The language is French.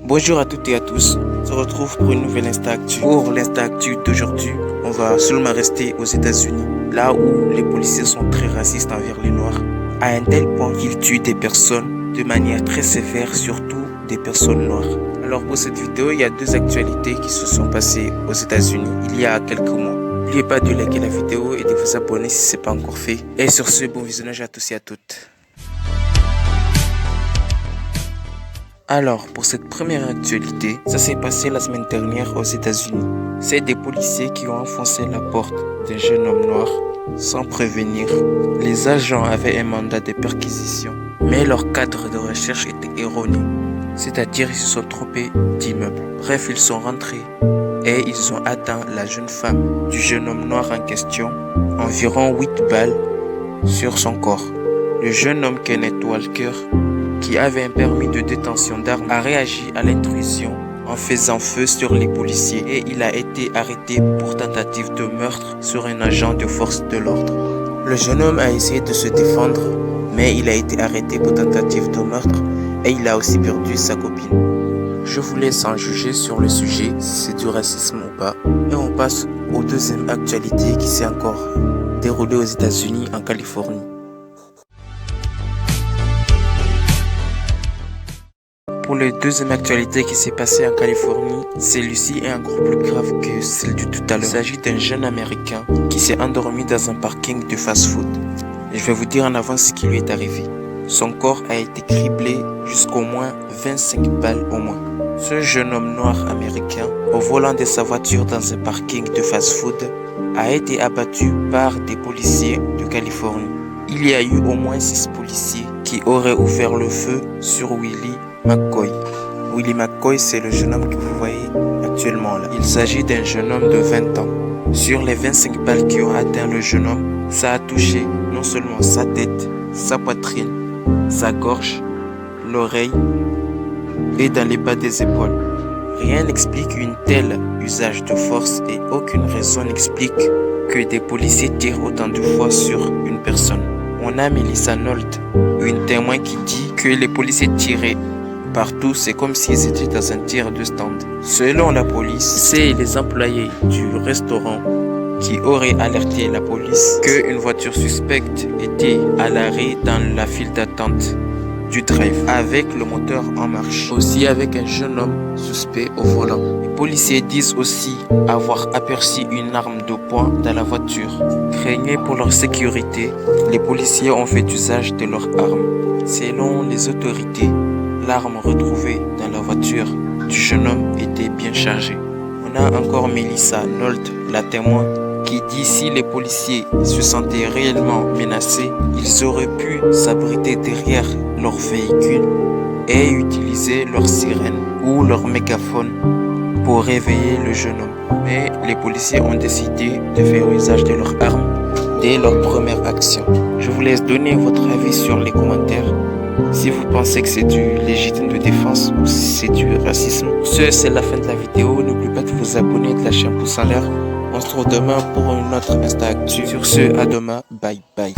Bonjour à toutes et à tous, on se retrouve pour une nouvelle Insta Actu. Pour l'Insta Actu d'aujourd'hui, on va seulement rester aux États-Unis, là où les policiers sont très racistes envers les Noirs, à un tel point qu'ils tuent des personnes de manière très sévère, surtout des personnes noires. Alors pour cette vidéo, il y a deux actualités qui se sont passées aux États-Unis il y a quelques mois. N'oubliez pas de liker la vidéo et de vous abonner si ce n'est pas encore fait. Et sur ce, bon visionnage à tous et à toutes. Alors, pour cette première actualité, ça s'est passé la semaine dernière aux États-Unis. C'est des policiers qui ont enfoncé la porte d'un jeune homme noir sans prévenir. Les agents avaient un mandat de perquisition, mais leur cadre de recherche était erroné. C'est-à-dire, ils se sont trompés d'immeuble. Bref, ils sont rentrés et ils ont atteint la jeune femme du jeune homme noir en question, environ 8 balles sur son corps. Le jeune homme Kenneth Walker, qui avait un permis de détention d'armes, a réagi à l'intrusion en faisant feu sur les policiers et il a été arrêté pour tentative de meurtre sur un agent de force de l'ordre. Le jeune homme a essayé de se défendre, mais il a été arrêté pour tentative de meurtre et il a aussi perdu sa copine. Je vous laisse en juger sur le sujet, si c'est du racisme ou pas. Et on passe aux deuxième actualité qui s'est encore déroulée aux États-Unis, en Californie. Pour la deuxième actualité qui s'est passée en Californie, celle-ci est encore plus grave que celle du tout à l'heure. Il s'agit d'un jeune américain qui s'est endormi dans un parking de fast-food. Et je vais vous dire en avance ce qui lui est arrivé. Son corps a été criblé jusqu'au moins 25 balles au moins. Ce jeune homme noir américain, au volant de sa voiture dans un parking de fast-food, a été abattu par des policiers de Californie. Il y a eu au moins 6 policiers qui auraient ouvert le feu sur Willie McCoy. Willie McCoy, c'est le jeune homme que vous voyez actuellement là. Il s'agit d'un jeune homme de 20 ans. Sur les 25 balles qui ont atteint le jeune homme, ça a touché non seulement sa tête, sa poitrine, sa gorge, l'oreille et dans les bas des épaules. Rien n'explique une telle usage de force et aucune raison n'explique que des policiers tirent autant de fois sur une personne. On a Melissa Nolt, une témoin qui dit que les policiers tiraient partout, c'est comme s'ils étaient dans un tir de stand. Selon la police, c'est les employés du restaurant qui auraient alerté la police qu'une voiture suspecte était à l'arrêt dans la file d'attente du drive avec le moteur en marche, aussi avec un jeune homme suspect au volant. Les policiers disent aussi avoir aperçu une arme de poing dans la voiture. Craignés pour leur sécurité, les policiers ont fait usage de leur arme. Selon les autorités, l'arme retrouvée dans la voiture du jeune homme était bien chargée. On a encore Melissa Nolt, la témoin, qui dit si les policiers se sentaient réellement menacés, ils auraient pu s'abriter derrière leur véhicule et utiliser leur sirène ou leur mégaphone pour réveiller le jeune homme. Mais les policiers ont décidé de faire usage de leurs armes dès leur première action. Je vous laisse donner votre avis sur les commentaires. Si vous pensez que c'est du légitime de défense ou si c'est du racisme. C'est la fin de la vidéo. N'oubliez pas de vous abonner et de lâcher un pouce en l'air. On se retrouve demain pour une autre Insta Actu. Sur ce, à demain. Bye bye.